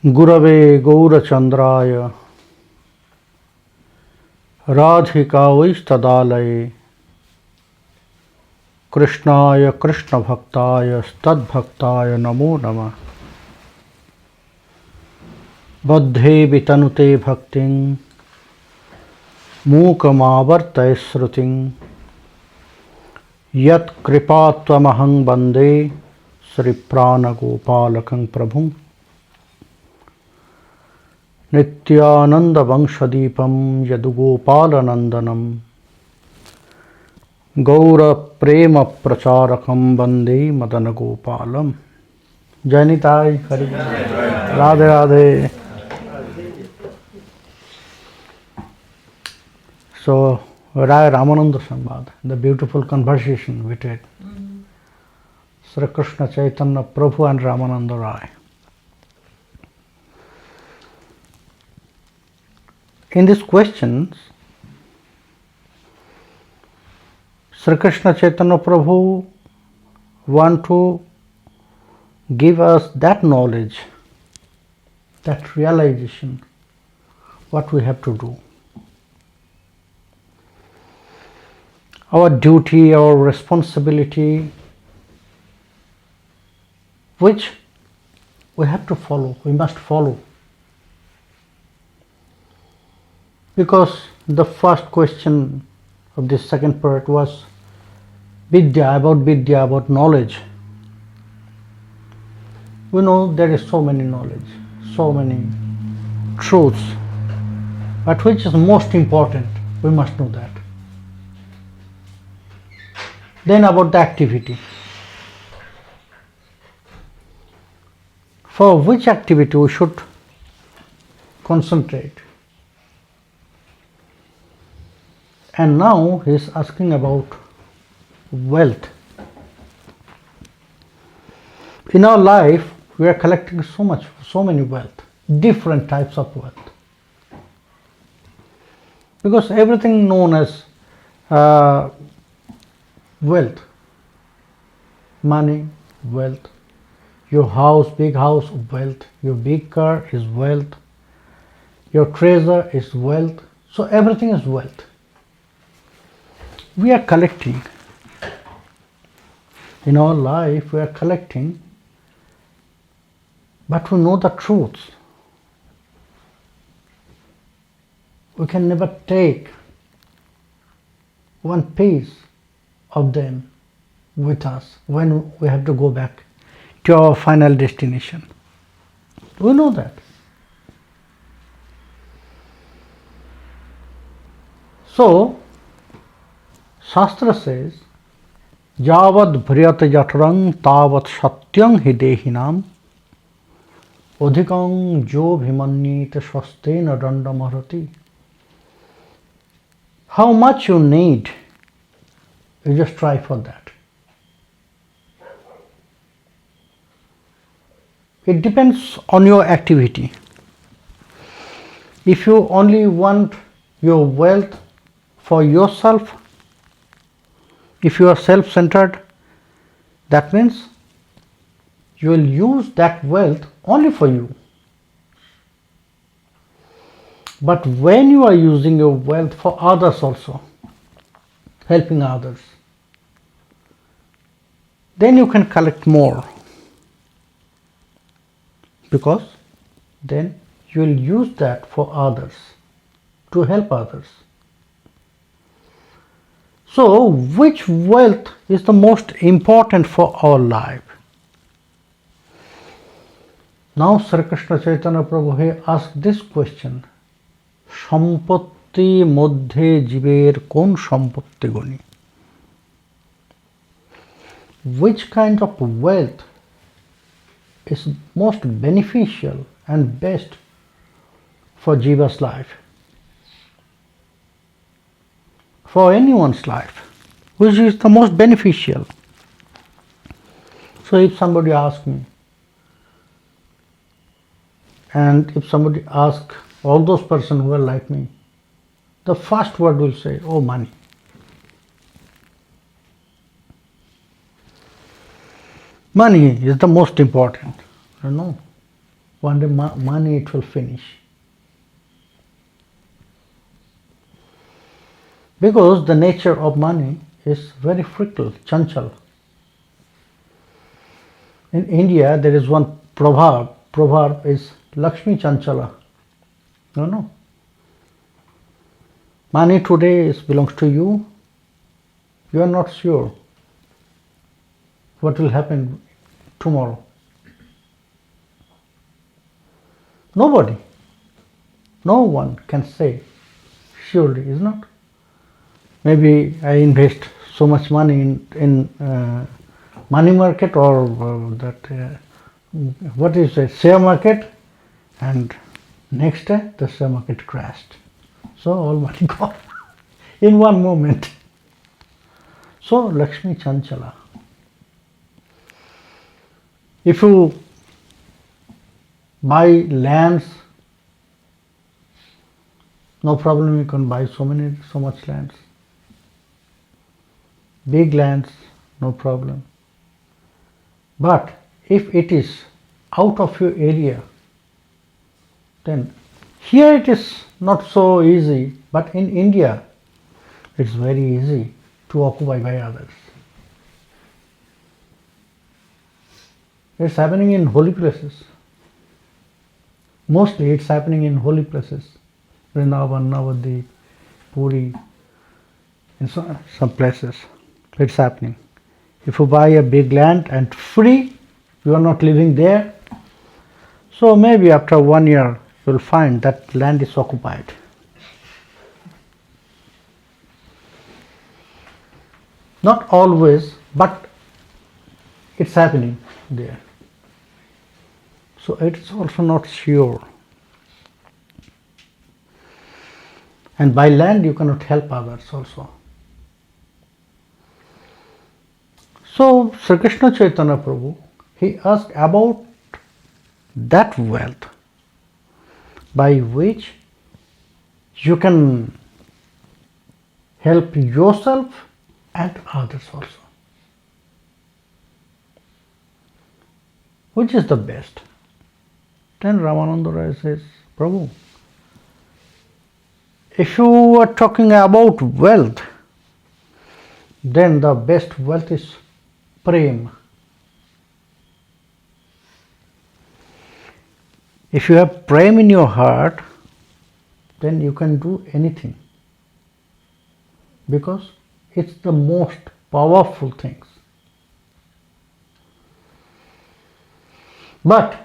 Gurave Gaurachandraya Radhikaistadalaye Krishnaya Krishna Bhaktaya Stadbhaktaya Namo Namah Baddhe Vitanute Bhaktin Mukamavartay Srutin Yat Kripatvamahang Bande Sri Prana Gopalakang Prabhum Nityananda Vanshadipam Yadugopalanandanam Gaura Prema Pracharakam Bande Madanagopalam. Janitai Hari Radhe Radhe. So, Ramananda Sambad, the beautiful conversation between Sri Krishna Chaitanya Prabhu and Ramananda Rai. In these questions, Sri Krishna Chaitanya Prabhu want to give us that knowledge, that realization, what we have to do. Our duty, our responsibility, which we have to follow, we must follow. Because the first question of this second part was Vidya, about knowledge. We know there is so many knowledge, so many truths, but which is most important, we must know that. Then about the activity. For which activity we should concentrate. And now he is asking about wealth. In our life, we are collecting so many wealth, different types of wealth. Because everything known as wealth, money, wealth, your house, big house, wealth, your big car is wealth, your treasure is wealth, so everything is wealth. We are collecting. In our life, we are collecting, but we know the truths. We can never take one piece of them with us when we have to go back to our final destination. We know that. So, Shastra says, Javad bhriyat jatrang tavat satyang hidehinam odhikang jo bhimannita swastena dandamarati. How much you need, you just try for that. It depends on your activity. If you only want your wealth for yourself, if you are self-centered, that means you will use that wealth only for you. But when you are using your wealth for others also, helping others, then you can collect more. Because then you will use that for others, to help others. So, which wealth is the most important for our life? Now, Sri Krishna Chaitanya Prabhu asked this question: Sampatti moddhe jiver kon sampatti guni? Which kind of wealth is most beneficial and best for Jiva's life? For anyone's life, which is the most beneficial? So if somebody asks me, and if somebody asks all those persons who are like me, the first word will say, oh, money. Money is the most important. No. one day money it will finish. Because the nature of money is very fickle, chanchal. In India there is one proverb is Lakshmi Chanchala. No. Money today belongs to you. You are not sure what will happen tomorrow. Nobody, no one can say surely, is not. Maybe I invest so much money in money market or what is a share market, and next day the share market crashed. So all money gone in one moment. So Lakshmi Chanchala. If you buy lands, no problem, you can buy so much lands. Big lands, no problem. But if it is out of your area, then here it is not so easy, but in India it's very easy to occupy by others. It's happening in holy places. Mostly it's happening in holy places. Vrindavan, Navadvip, Puri, in some places it's happening. If you buy a big land and free, you are not living there, so maybe after 1 year you will find that land is occupied. Not always, but it's happening there. So it's also not sure. And by land you cannot help others also. So Sri Krishna Chaitanya Prabhu, he asked about that wealth by which you can help yourself and others also. Which is the best? Then Ramananda Rai says, Prabhu, if you are talking about wealth, then the best wealth is prem. If you have prem in your heart, then you can do anything, because it's the most powerful things. But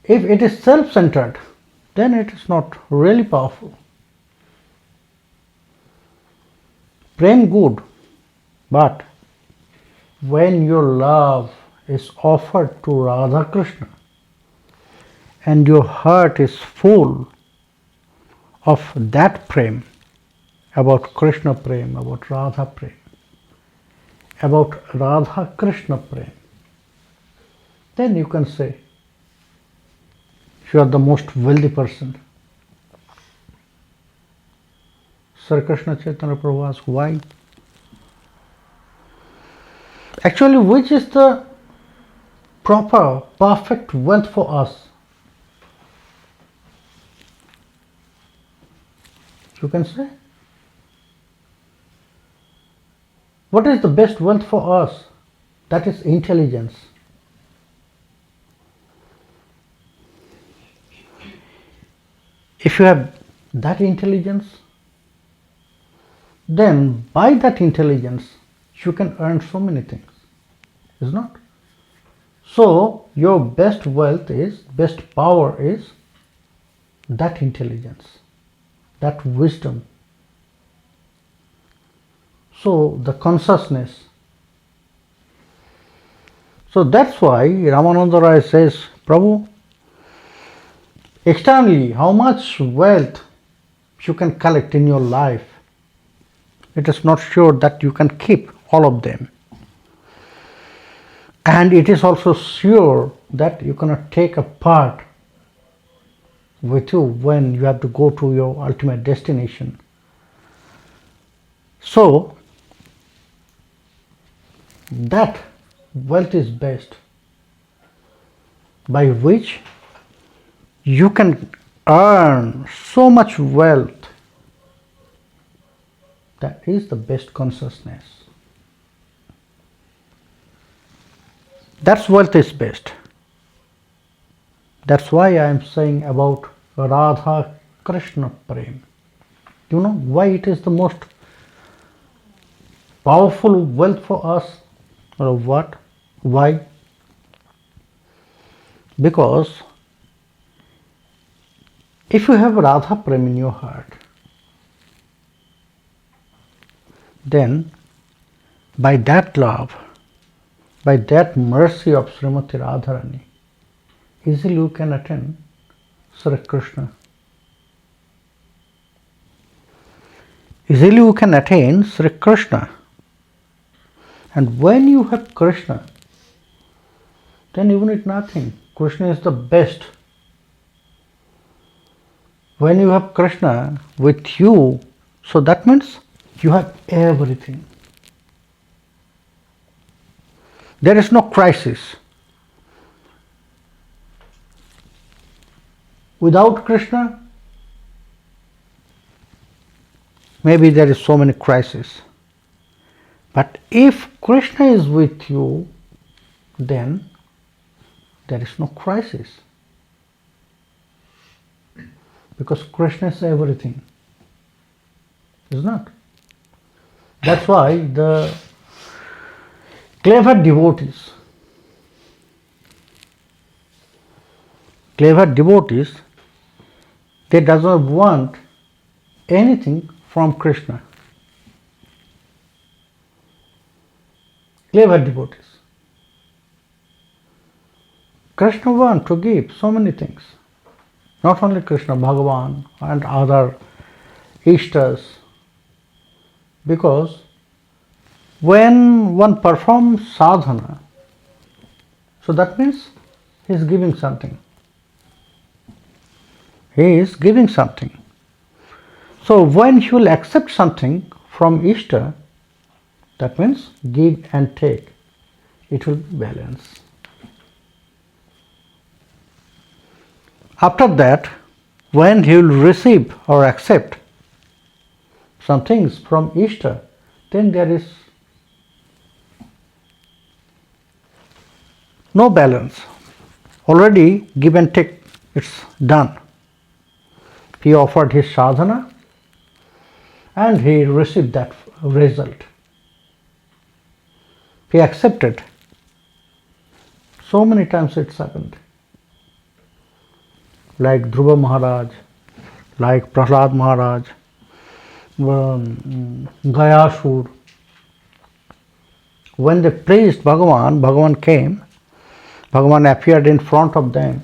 if it is self-centered, then it is not really powerful. Prem good, but when your love is offered to Radha Krishna and your heart is full of that prem, about Krishna prem, about Radha prem, about Radha Krishna prem, then you can say you are the most wealthy person. Sri Krishna Chaitanya Prabhu asked, why? Actually, which is the proper, perfect wealth for us? You can say. What is the best wealth for us? That is intelligence. If you have that intelligence, then by that intelligence you can earn so many things, is not? So your best wealth is, best power is that intelligence, that wisdom. So the consciousness. So that's why Ramananda Rai says, Prabhu, externally how much wealth you can collect in your life, it is not sure that you can keep all of them. And it is also sure that you cannot take a part with you when you have to go to your ultimate destination. So that wealth is best, by which you can earn so much wealth. That is the best consciousness. That's wealth is best. That's why I am saying about Radha Krishna Prem. You know why it is the most powerful wealth for us? Or what? Why? Because if you have Radha Prem in your heart, then by that love, by that mercy of Srimati Radharani, easily you can attain Sri Krishna. Easily you can attain Sri Krishna. And when you have Krishna, then even if nothing, Krishna is the best. When you have Krishna with you, so that means you have everything. There is no crisis. Without Krishna, maybe there is so many crises. But if Krishna is with you, then there is no crisis. Because Krishna is everything. Is not? That's why the clever devotees, they does not want anything from Krishna. Clever devotees. Krishna wants to give so many things. Not only Krishna, Bhagavan and other Ishtas. Because when one performs sadhana, so that means he is giving something. He is giving something. So when you will accept something from Ishta, that means give and take. It will balance. After that, when he will receive or accept some things from Ishta, then there is no balance. Already give and take, it's done. He offered his sadhana and he received that result. He accepted. So many times it's happened. Like Dhruva Maharaj, like Prahlad Maharaj, Gayasur. When they praised Bhagavan, Bhagavan came, Bhagavan appeared in front of them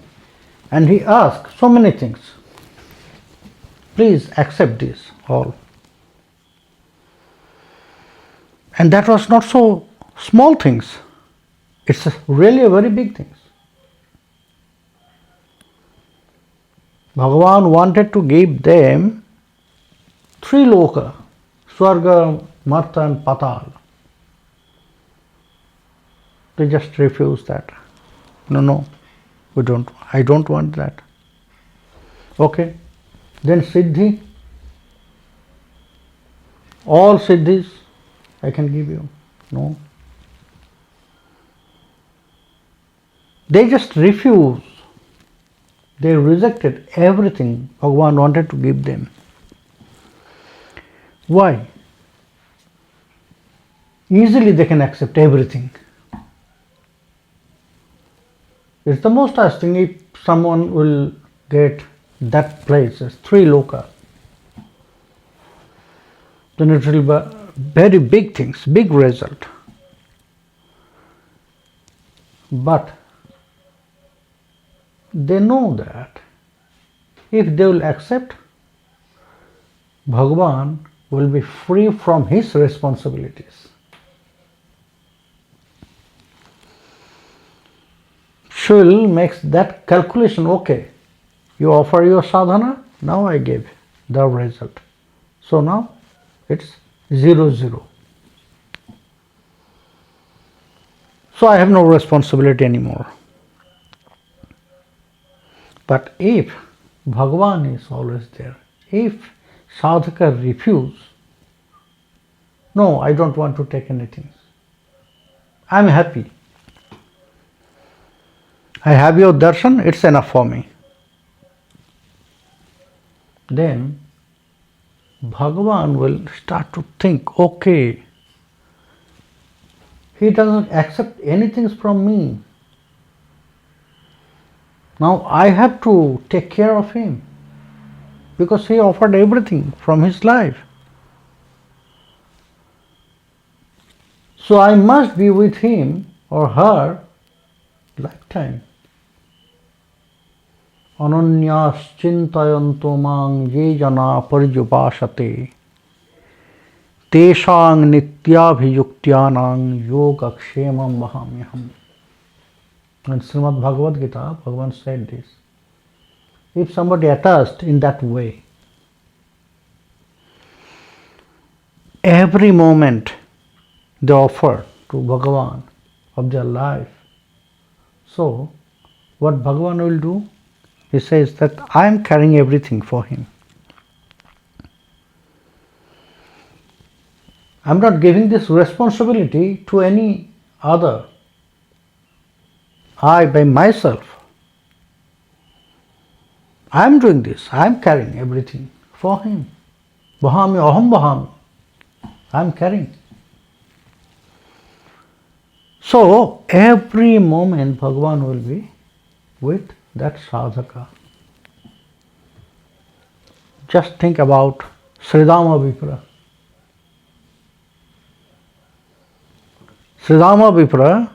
and he asked so many things. Please accept this all. And that was not so small things. It's really a very big things. Bhagavan wanted to give them 3 loka, Swarga, Martha and Patal. They just refused that. No, I don't want that. Okay, then Siddhi, all Siddhis I can give you. No. They just refused. They rejected everything Bhagavan wanted to give them. Why? Easily they can accept everything. It's the most asking if someone will get that place as 3 loka. Then it will be very big things, big result. But they know that if they will accept, Bhagavan will be free from his responsibilities. Shul makes that calculation, okay, you offer your sadhana, now I give the result. So now it's 0-0. So I have no responsibility anymore. But if Bhagavan is always there, if sadhaka refuse, no, I don't want to take anything, I am happy, I have your darshan, it's enough for me, then Bhagavan will start to think, okay, he doesn't accept anything from me. Now I have to take care of him because he offered everything from his life. So I must be with him or her lifetime. Ananyas chintayanto mang ye jana parijupasate teshang nityabhiyuktyanang yogakshemam vahamyaham. In Srimad Bhagavad Gita, Bhagavan said this. If somebody attached in that way, every moment they offer to Bhagavan of their life, so what Bhagavan will do? He says that I am carrying everything for him. I am not giving this responsibility to any other. I by myself, I am doing this, I am carrying everything for him. Vahami aham vahami, I am carrying. So every moment Bhagavan will be with that sadhaka. Just think about Sridhama Vipra. Sridhama Vipra,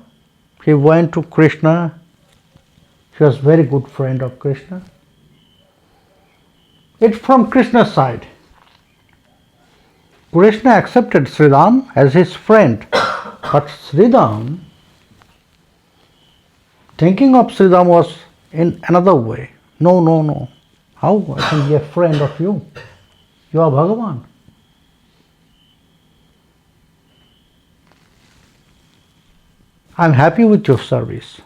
he went to Krishna. He was very good friend of Krishna. It's from Krishna's side. Krishna accepted Sridham as his friend, but Sridham, thinking of Sridham was in another way. No. How I can be a friend of you? You are Bhagavan. I am happy with your service,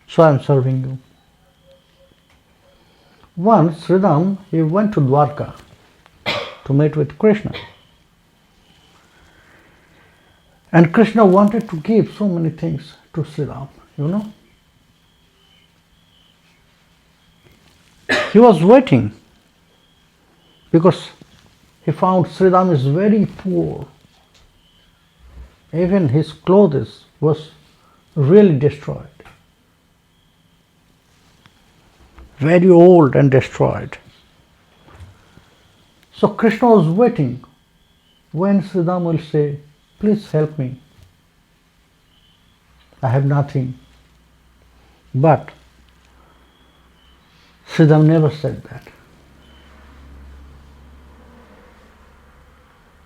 so I am serving you. Once Sridham, he went to Dwarka to meet with Krishna. And Krishna wanted to give so many things to Sridham, you know. He was waiting because he found Sridham is very poor. Even his clothes was really destroyed. Very old and destroyed. So Krishna was waiting when Sridham will say, please help me. I have nothing. But Sridham never said that.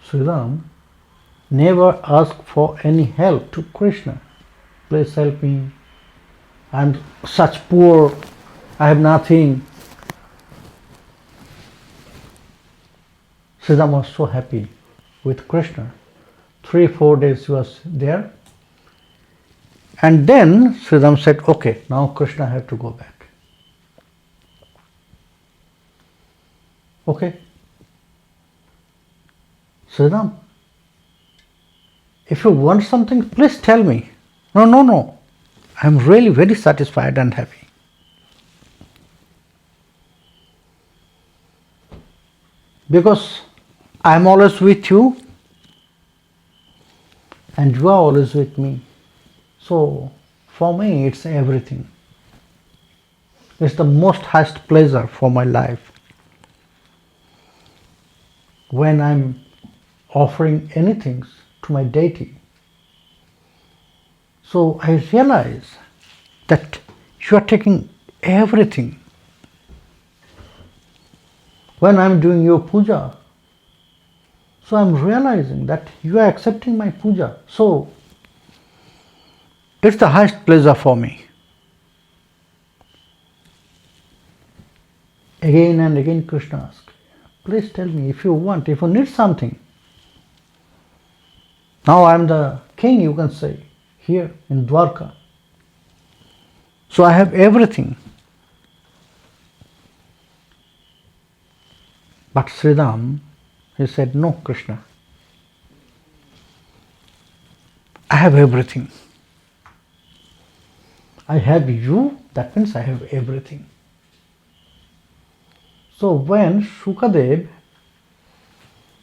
Sridham never asked for any help to Krishna. Please help me. I am such poor. I have nothing. Sridham was so happy with Krishna. 3-4 days he was there. And then Sridham said, okay, now Krishna had to go back. Okay. Sridham, if you want something, please tell me. No. I am really very satisfied and happy. Because I am always with you and you are always with me. So for me it's everything. It's the most highest pleasure for my life. When I am offering anything to my deity. So I realize that you are taking everything. When I am doing your puja, so I am realizing that you are accepting my puja. So it's the highest pleasure for me. Again and again Krishna asks, please tell me if you want, if you need something. Now I am the king, you can say, here in Dwarka. So I have everything. But Sridham, he said, no, Krishna, I have everything. I have you, that means I have everything. So when Shukadev,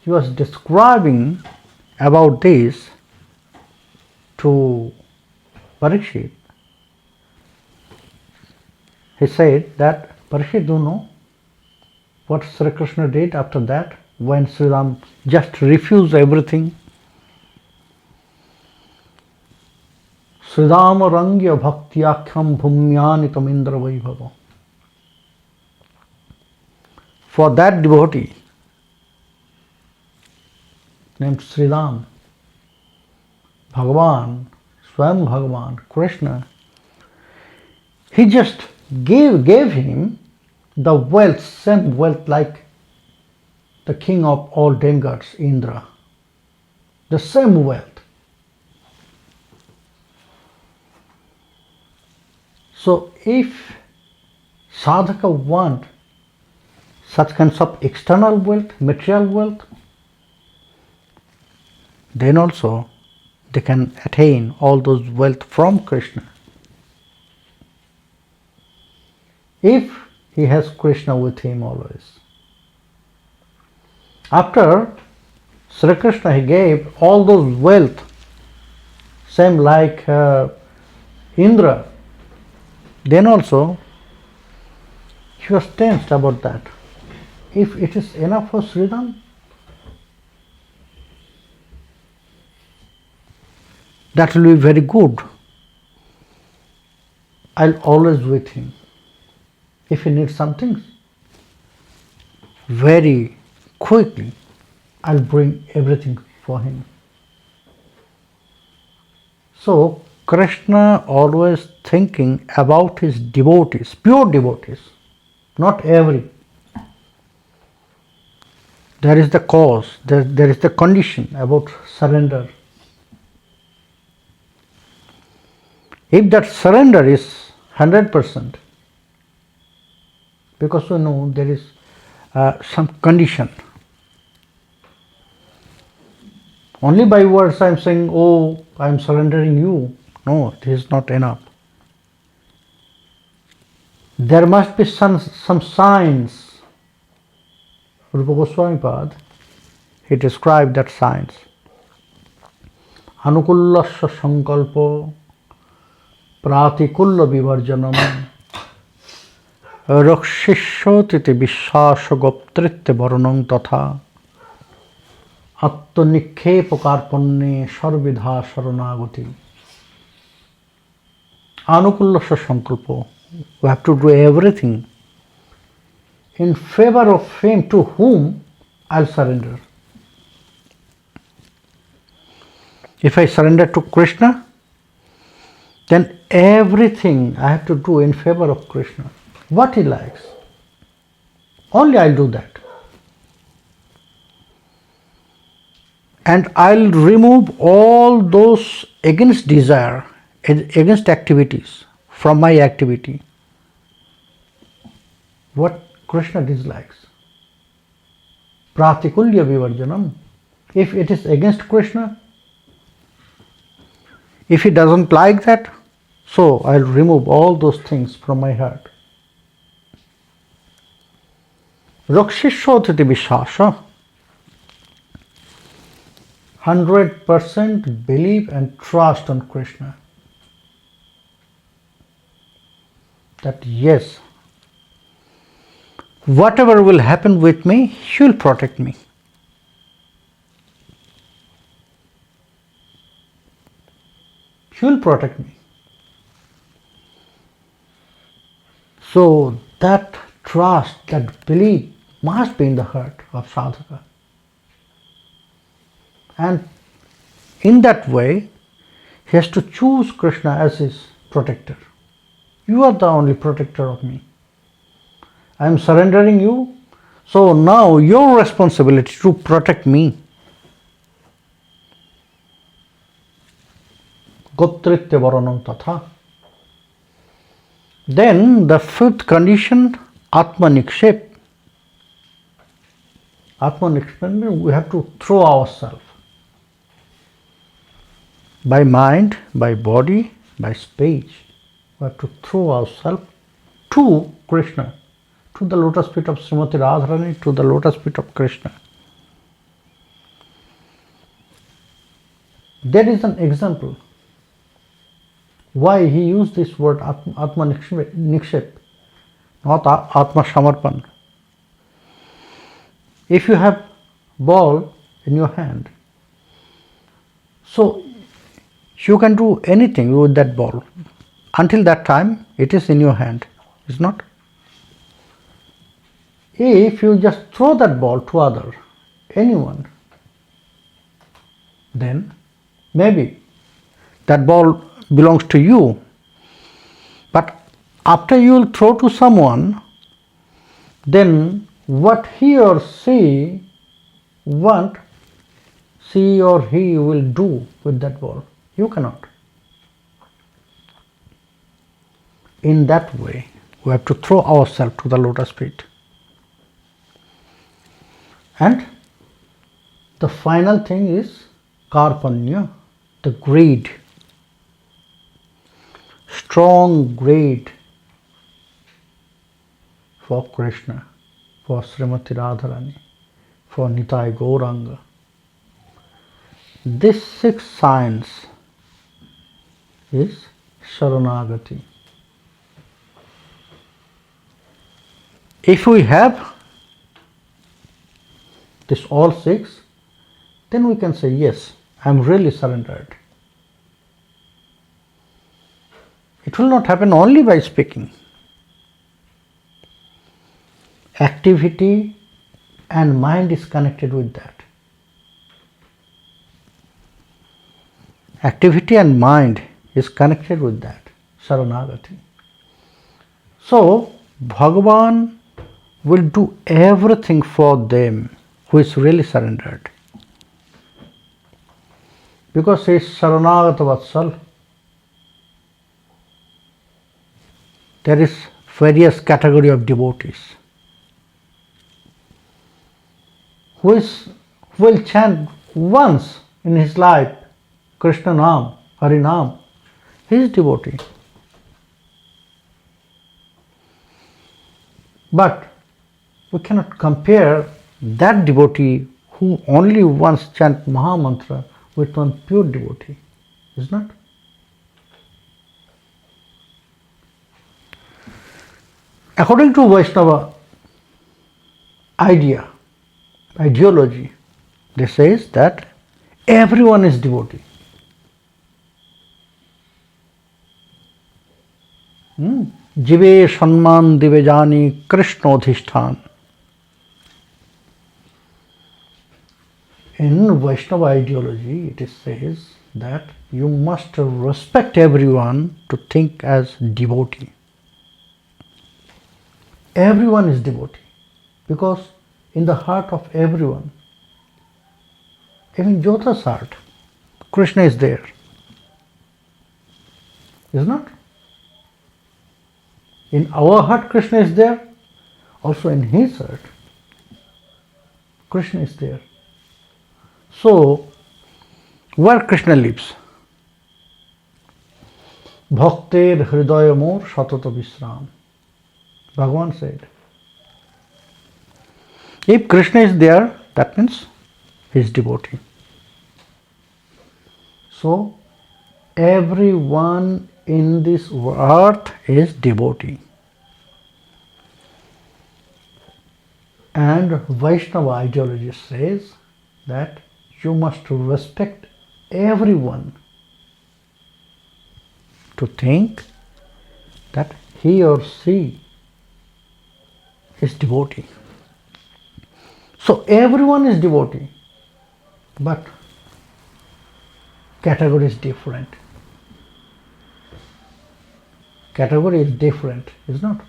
he was describing about this to Parikshit, he said that, Parikshit, do you know what Sri Krishna did after that when Sri Ram just refused everything? Sridham rangya bhaktyakham bhumyanitam indra vaibhava. For that devotee named Sridham, Bhagavan, Swam Bhagavan, Krishna, he just gave him the wealth, same wealth like the king of all demigods, Indra. The same wealth. So if sadhaka want such kinds of external wealth, material wealth, then also they can attain all those wealth from Krishna. If he has Krishna with him always. After Sri Krishna, he gave all those wealth, same like Indra, then also he was tensed about that. If it is enough for Sridham, that will be very good. I'll always with him. If he needs something, very quickly, I'll bring everything for him. So, Krishna always thinking about his devotees, pure devotees, not every. There is the cause, there is the condition about surrender. If that surrender is 100%, because we know there is some condition. Only by words I am saying, oh, I am surrendering you. No, it is not enough. There must be some signs. Rupa Goswami Pad, he described that signs. Anukullasya sankalpo pratikulla vivarjanam rakshishotiti vishwasa goptritte varanam tatha attonikhepa karpanne sarvidha saranagati. Anukullasya sankalpo. We have to do everything in favor of him to whom I'll surrender. If I surrender to Krishna, then everything I have to do in favor of Krishna. What he likes, only I'll do that. And I'll remove all those against desire, against activities from my activity. What Krishna dislikes. Pratikulya vivarjanam. If it is against Krishna, if he doesn't like that, so I'll remove all those things from my heart. Rakshishotiti vishwasa. 100% believe and trust on Krishna. That yes, whatever will happen with me, he will protect me. He will protect me. So that trust, that belief must be in the heart of sadhaka. And in that way, he has to choose Krishna as his protector. You are the only protector of me. I am surrendering you, so now your responsibility to protect me. Goptritya varanam tatha. Then the fifth condition, Atma Nikshep. Atman experiment, we have to throw ourselves by mind, by body, by speech. We have to throw ourselves to Krishna, to the lotus feet of Srimati Radharani, to the lotus feet of Krishna. There is an example why he used this word Atma Nikshep, not Atma Samarpan. If you have ball in your hand, so you can do anything with that ball. Until that time, it is in your hand, is not? If you just throw that ball to anyone, then maybe that ball belongs to you. But after you will throw to someone, then what he or she or he will do with that ball, you cannot. In that way, we have to throw ourselves to the lotus feet. And the final thing is karpanya, the greed, strong greed for Krishna, for Srimati Radharani, for Nitai Gauranga. This sixth science is Sharanagati. If we have this all six, then we can say, yes, I am really surrendered. It will not happen only by speaking. Activity and mind is connected with that. Activity and mind is connected with that, Sharanagati. So, Bhagavan will do everything for them who is really surrendered. Because he is Sharanagata Vatsal. There is various category of devotees who will chant once in his life Krishna Nam, Hari Nam. He is devotee. But we cannot compare that devotee who only once chant Mahamantra with one pure devotee, is not? According to Vaishnava ideology, they say that everyone is devotee. Jive Shanman Divejani Krishnodhishtan. In Vaishnava ideology, it says that you must respect everyone to think as devotee. Everyone is devotee because in the heart of everyone, even Jyota's heart, Krishna is there. Is not? In our heart, Krishna is there. Also in his heart, Krishna is there. So, where Krishna lives? Bhakter hridaya mor satata visram. Bhagavan said. If Krishna is there, that means he is devotee. So, everyone in this earth is devotee. And Vaishnava ideology says that you must respect everyone to think that he or she is devotee. So everyone is devotee, but category is different. Category is different, is not?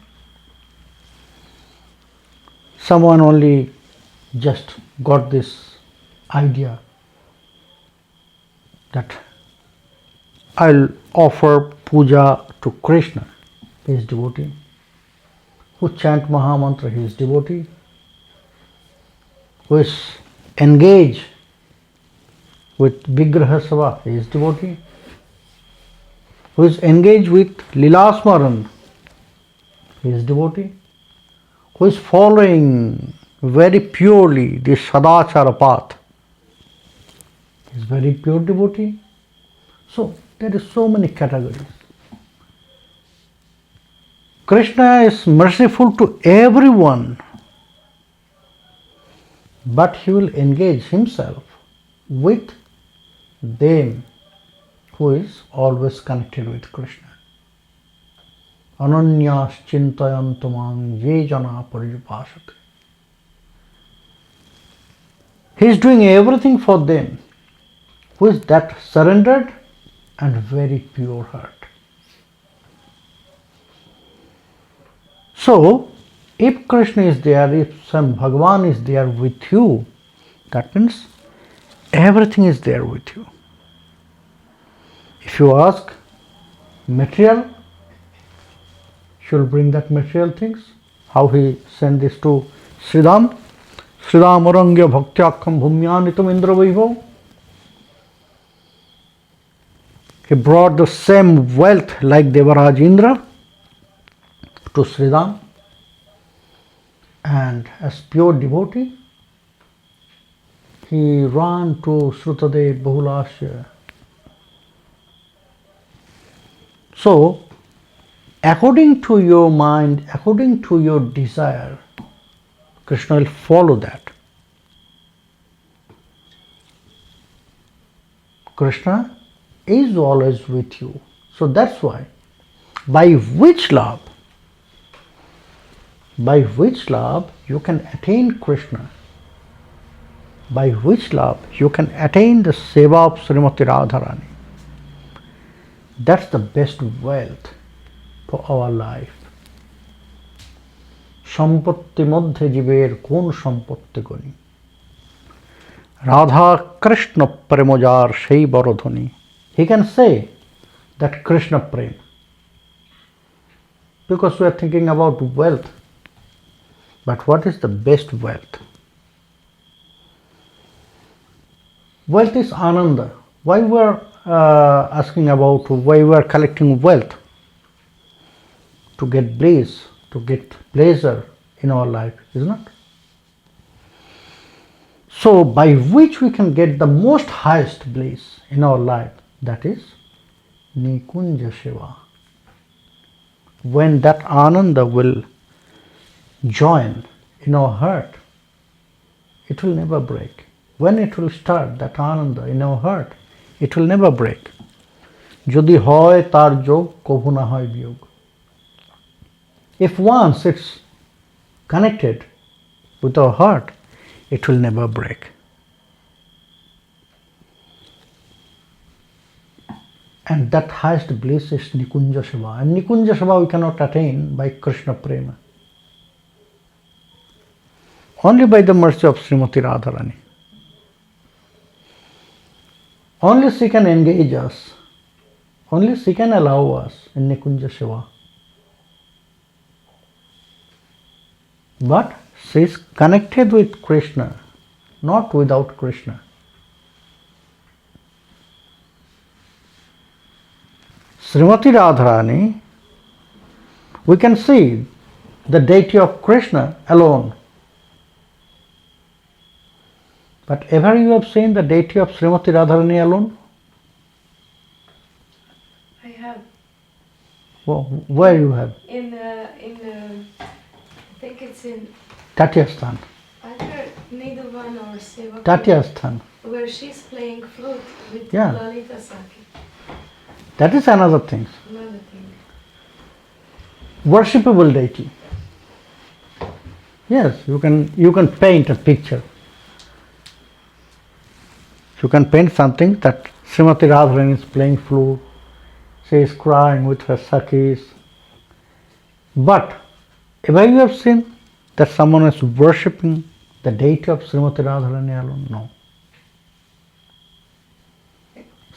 Someone only just got this idea that I'll offer puja to Krishna, he is devotee. Who chant Mahamantra, he is devotee. who is engaged with Vigraha Seva, he is devotee. Who is engaged with Lila Smaran, he is devotee. Who is following very purely the Sadachara path, he is very pure devotee. So there is so many categories. Krishna is merciful to everyone, but he will engage himself with them who is always connected with Krishna. Ananyas chintayantu mang ye jana parijupasate. He is doing everything for them who is that surrendered and very pure heart. So, if Krishna is there, if some Bhagavan is there with you, that means everything is there with you. If you ask material, she will bring that material things. How he sent this to Sridham. Sridham arangya bhaktyakam bhumyanitam indra vaibhav. He brought the same wealth like Devaraj Indra to Sridham, and as pure devotee, he ran to Srutadev Bahulasya. So, according to your mind, according to your desire, Krishna will follow that. Krishna is always with you. So that's why, by which love you can attain Krishna, by which love you can attain the seva of Srimati Radharani. That's the best wealth for our life. সম্পত্তি মধ্যে জীবের কোন সম্পত্তি গণি, রাধা কৃষ্ণ প্রেমজার সেই বড় ধনী. He can say that Krishna prem, because we are thinking about wealth. But what is the best wealth? Wealth is ananda. Why we are asking about why we are collecting wealth? To get bliss, to get pleasure in our life, isn't it? So by which we can get the most highest bliss in our life, that is Nikunja Shiva. When that ananda will join in our heart, it will never break. When it will start, that ananda in our heart, it will never break. Jodi hoy tar jog, kobhu na hoy biyog. If once it's connected with our heart, it will never break. And that highest bliss is Nikunja Shiva. And Nikunja Shiva we cannot attain by Krishna Prema. Only by the mercy of Srimati Radharani. Only she can engage us. Only she can allow us in Nikunja Shiva. But she is connected with Krishna, not without Krishna. Srimati Radharani, we can see the deity of Krishna alone. But ever you have seen the deity of Srimati Radharani alone? I have. Well, where you have? I think it's in Tatyasthan. either Nidavan or Seva. Tatyasthan. Where she's playing flute with Yeah. Lalita Saki. That is another thing. Another thing. Worshipable deity. Yes, you can paint a picture. You can paint something that Srimati Radharani is playing flute, she is crying with her Sakhis. But ever you have seen that someone is worshipping the deity of Srimati Radharani alone? No.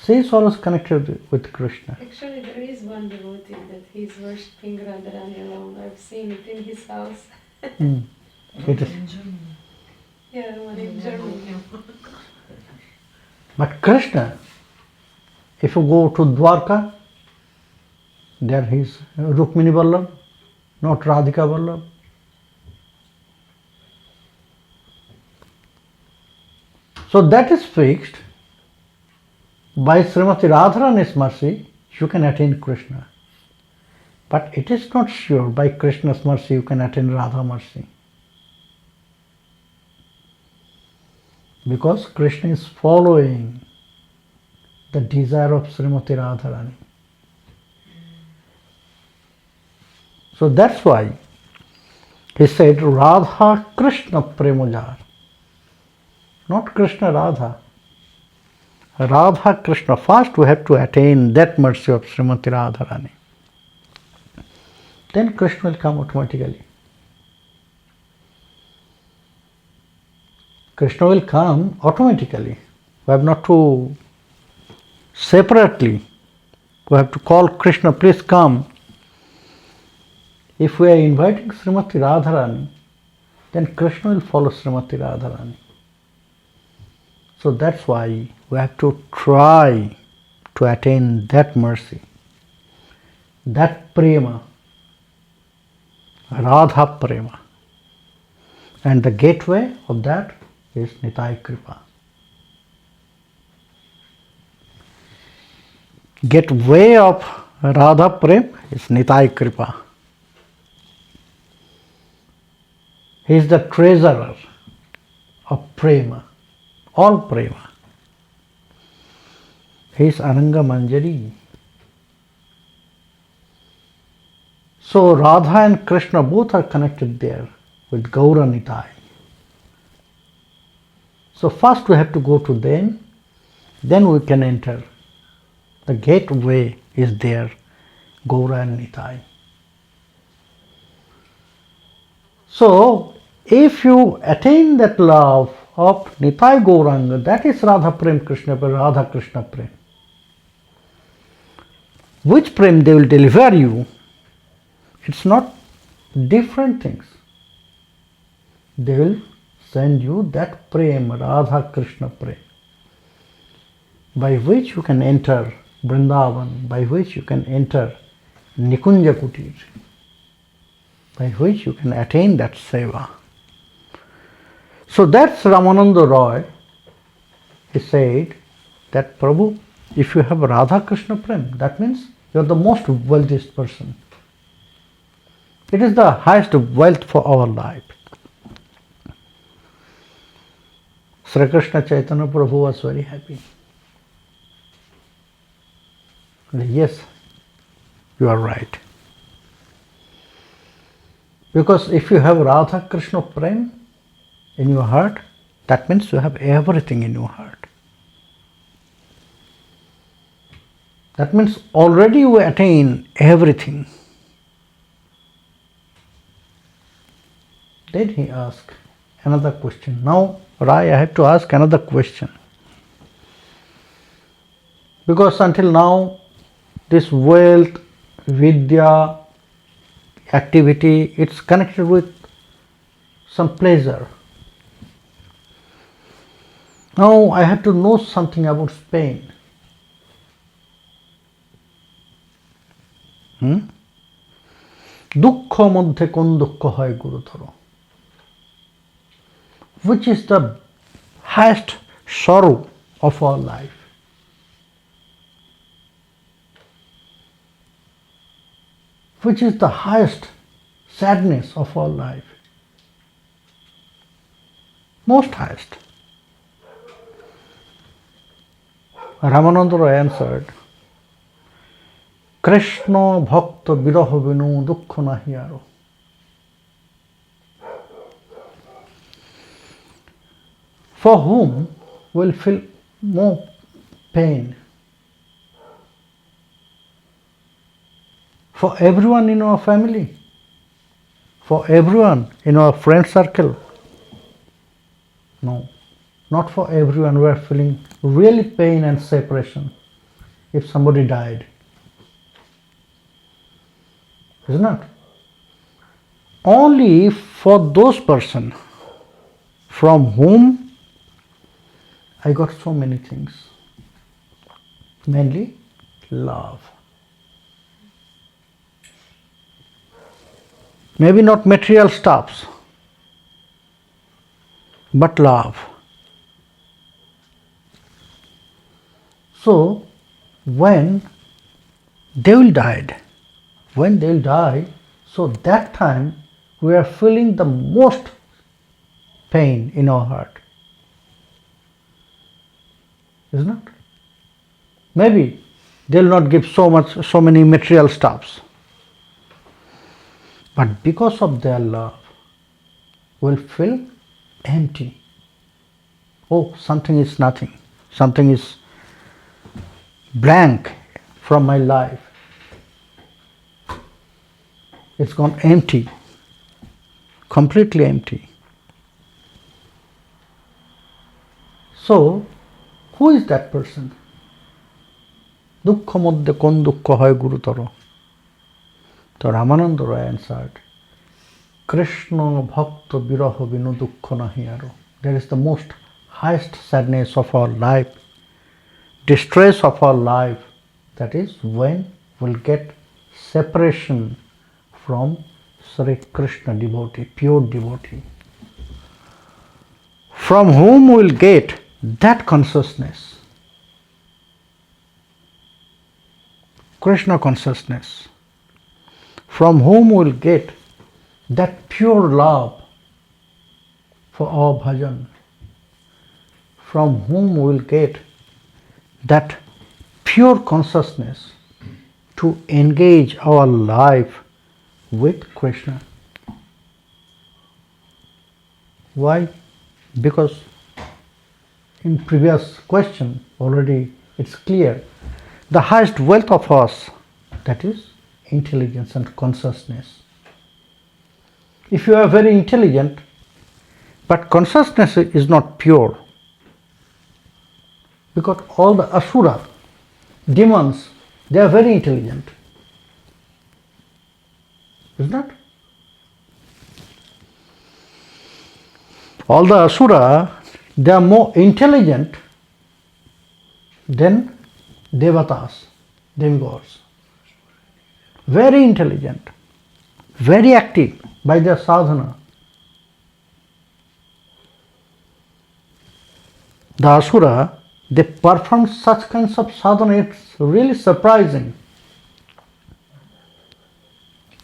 She is always connected with Krishna. Actually, there is one devotee that he's worshipping Radharani alone. I've seen it in his house. It is. Yeah, one in Germany. But Krishna, if you go to Dwarka, there he is Rukmini Vallabh, not Radhika Vallabh. So that is fixed. By Srimati Radharani's mercy, you can attain Krishna. But it is not sure by Krishna's mercy you can attain Radha mercy. Because Krishna is following the desire of Srimati Radharani. So that's why he said Radha Krishna Premojar. Not Krishna Radha. Radha Krishna. First we have to attain that mercy of Srimati Radharani. Then Krishna will come automatically. Krishna will come automatically. We have not to separately. We have to call Krishna, please come. If we are inviting Srimati Radharani, then Krishna will follow Srimati Radharani. So that's why we have to try to attain that mercy, that prema, Radha prema. And the gateway of that is Nitai Kripa. Gateway of Radha prem is Nitai Kripa. He is the treasurer of prema, all prema. He is Ananga Manjari. So Radha and Krishna both are connected there with Gaura Nitai. So first we have to go to them, then we can enter. The gateway is there, Gaura and Nitai. So if you attain that love of Nitai Gauranga, that is Radha Prem Krishna Prem, Radha Krishna Prem. Which Prem they will deliver you, it's not different things. They will send you that Prem, Radha Krishna Prem, by which you can enter Vrindavan, by which you can enter Nikunja Kutir, by which you can attain that seva. So that's Ramananda Roy. He said that Prabhu, if you have Radha Krishna Prem, that means you are the most wealthiest person. It is the highest wealth for our life. Sri Krishna Chaitanya Prabhu was very happy. Yes, you are right. Because if you have Radha Krishna Prem in your heart, that means you have everything in your heart. That means already you attain everything. Then he asked another question. Now, Rai, I have to ask another question. Because until now, this wealth, vidya, activity, it's connected with some pleasure. Now I have to know something about Spain. Dukkha moddhe kon dukkha hoy guruthara. Which is the highest sorrow of our life? Which is the highest sadness of our life? Most highest. Ramananda answered, Krishna bhakta viraha vinu dukkha nahi aro. For whom will feel more pain? For everyone in our family? For everyone in our friend circle? No, not for everyone. We are feeling really pain and separation if somebody died. Isn't it? Only for those persons from whom I got so many things, mainly love. Maybe not material stuffs, but love. So, when they will die, so that time we are feeling the most pain in our heart. Isn't it? Maybe they will not give so many material stuffs. But because of their love, we'll feel empty. Oh, something is nothing. Something is blank from my life. It's gone empty, completely empty. So, who is that person? দুঃখ মধ্যে কোন দুঃখ হয় গুরুতর? তো Ramananda Roy answered, Krishna bhakta viraha vinu dukkha nahi aro. That is the most highest sadness of our life, distress of our life. That is when we'll get separation from Sri Krishna devotee, pure devotee, from whom we'll get that consciousness, Krishna consciousness, from whom we'll get that pure love for our bhajan, from whom we'll get that pure consciousness to engage our life with Krishna. Why? Because in previous question already it's clear, the highest wealth of us, that is intelligence and consciousness. If you are very intelligent but consciousness is not pure, because all the asura, demons, they are very intelligent, isn't it? All the asura, they are more intelligent than devatas, demigods. Very intelligent, very active by their sadhana. The asura, they perform such kinds of sadhana, it's really surprising.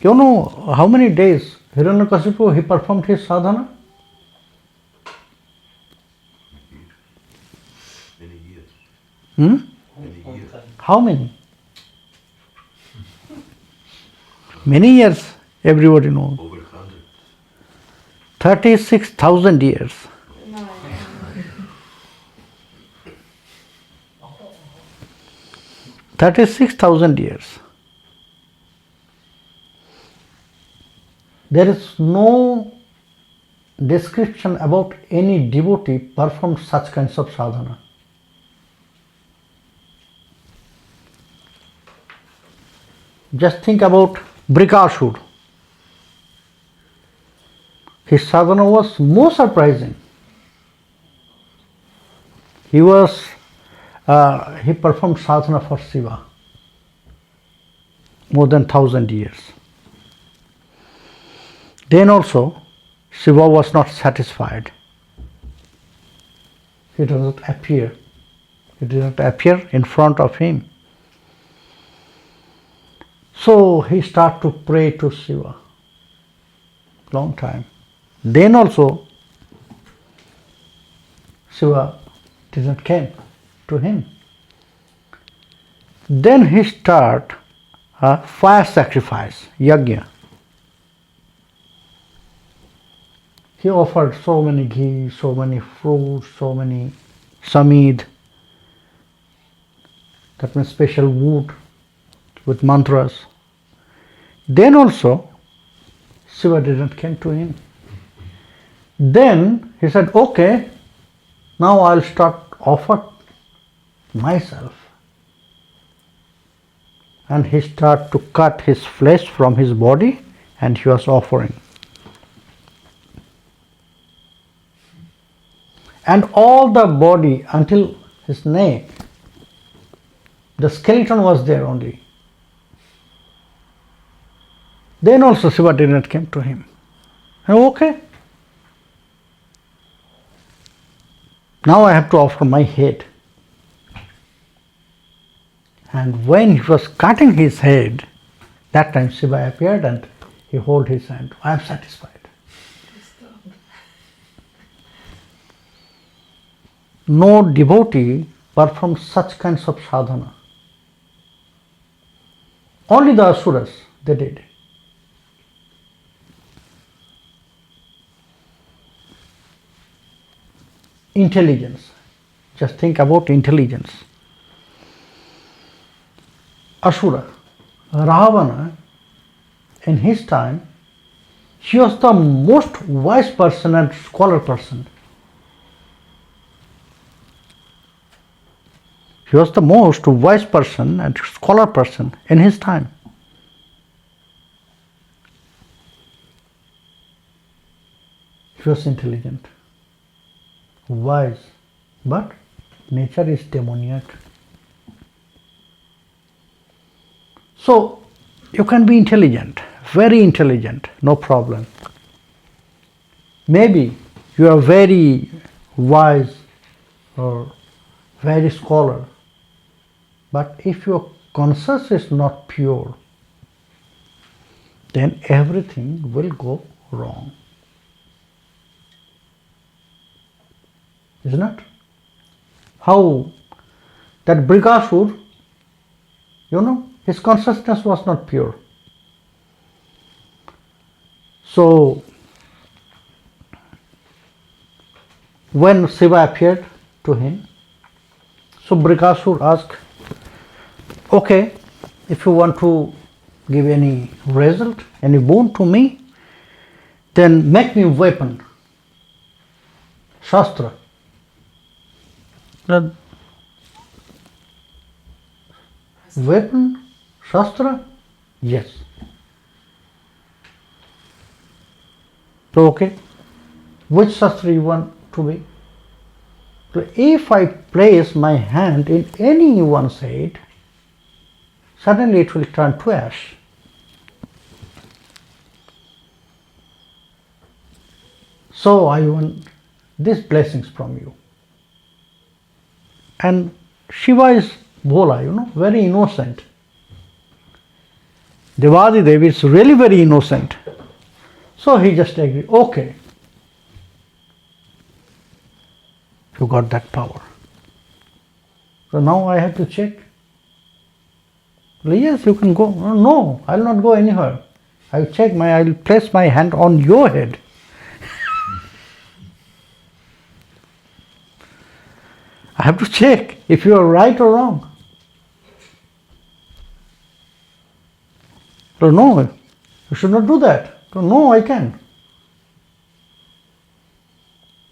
You know how many days Hiranyakashipu he performed his sadhana? Many years. Hmm? Many years. How many? Many years, everybody knows. Over 100. 36,000 years. No, 36,000 years. There is no description about any devotee performed such kinds of sadhana. Just think about Brikashur. His sadhana was more surprising. He performed sadhana for Shiva more than 1,000 years. Then also Shiva was not satisfied. He did not appear. He did not appear in front of him. So he started to pray to Shiva. Long time. Then also Shiva didn't come to him. Then he started a fire sacrifice, yajna. He offered so many ghee, so many fruits, so many samid, that means special wood with mantras. Then also Shiva didn't come to him. Then he said, okay, now I'll start offer myself. And he started to cut his flesh from his body and he was offering. and all the body until his neck, the skeleton was there only. Then also Shiva did not come to him. Okay, now I have to offer my head. And when he was cutting his head, that time Shiva appeared and he held his hand. I am satisfied. Stop. No devotee performs such kinds of sadhana. Only the asuras, they did. Intelligence. Just think about intelligence. Asura, Ravana, in his time, he was the most wise person and scholar person. He was the most wise person and scholar person in his time. He was intelligent, wise, but nature is demoniac. So you can be intelligent, very intelligent, no problem. Maybe you are very wise or very scholar, but if your conscience is not pure, then everything will go wrong. Isn't it? How that Brikasur, his consciousness was not pure. So when Shiva appeared to him, so Brikasur asked, okay, if you want to give any result, any boon to me, then make me weapon, Shastra. Weapon, Shastra? Yes. So okay, which Shastra you want to be? So if I place my hand in any one's head, suddenly it will turn to ash. So I want these blessings from you. And Shiva is Bhola, very innocent. Devadi Devi is really very innocent. So he just agreed, okay, you got that power. So now I have to check. Yes, you can go. No, I will not go anywhere. I will place my hand on your head. I have to check if you are right or wrong. So no, you should not do that. So no, I can.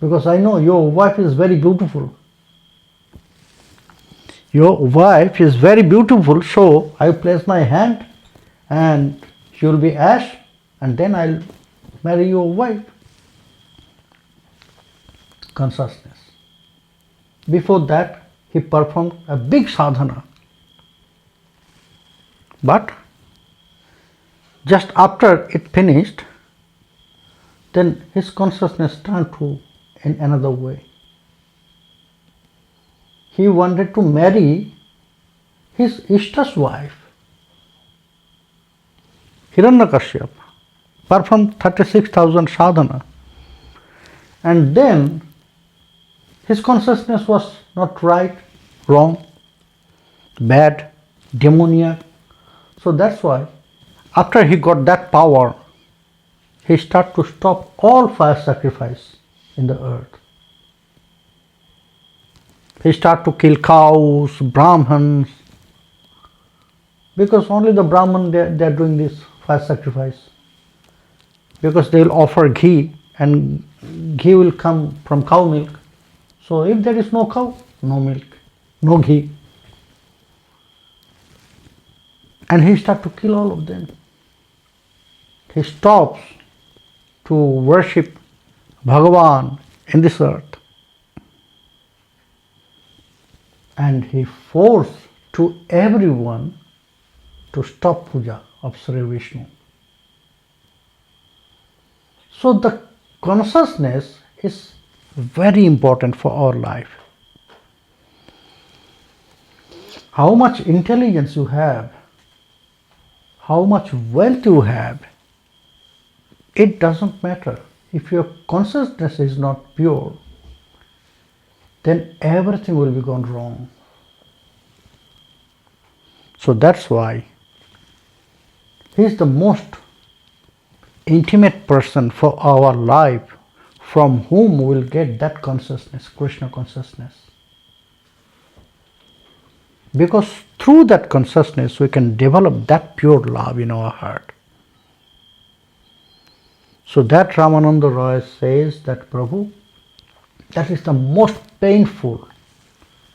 Because I know your wife is very beautiful. Your wife is very beautiful, so I place my hand and she will be ash and then I'll marry your wife. Consciousness. Before that, he performed a big sadhana. But just after it finished, then his consciousness turned to in another way. He wanted to marry his Ishta's wife. Hiranyakashyap performed 36,000 sadhana. And then his consciousness was not right, wrong, bad, demoniac. So that's why after he got that power, he started to stop all fire sacrifice in the earth. He started to kill cows, Brahmins, because only the Brahman they are doing this fire sacrifice. Because they will offer ghee and ghee will come from cow milk. So if there is no cow, no milk, no ghee. And he started to kill all of them. He stops to worship Bhagavan in this earth. and he forced to everyone to stop puja of Sri Vishnu. So the consciousness is very important for our life. How much intelligence you have, how much wealth you have, it doesn't matter. If your consciousness is not pure, then everything will be gone wrong. So that's why he is the most intimate person for our life, from whom we will get that consciousness, Krishna consciousness. Because through that consciousness we can develop that pure love in our heart. So that Ramananda Roy says that, Prabhu, that is the most painful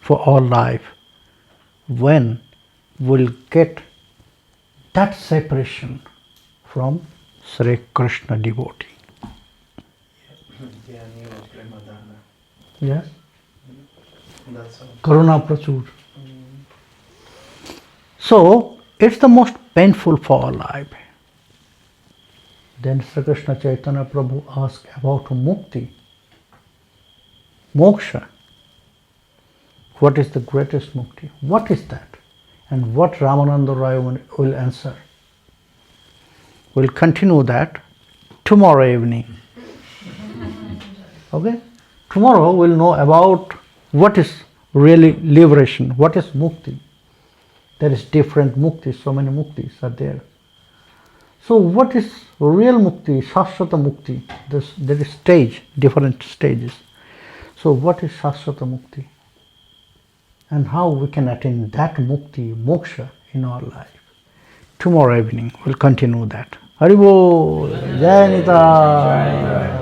for our life, when we'll get that separation from Sri Krishna devotee. Yes? That's all. Karuna Prachur. So, it's the most painful for our life. Then Sri Krishna Chaitanya Prabhu asked about mukti, moksha. What is the greatest mukti? What is that? And what Ramananda Roy will answer. We'll continue that tomorrow evening. Okay? Tomorrow we'll know about what is really liberation, what is mukti. There is different muktis, so many muktis are there. So what is real mukti, Shashwata mukti? There is stage, different stages. So what is Shashwata mukti? And how we can attain that mukti, moksha in our life. Tomorrow evening we'll continue that. Haribol, Jai Nitai.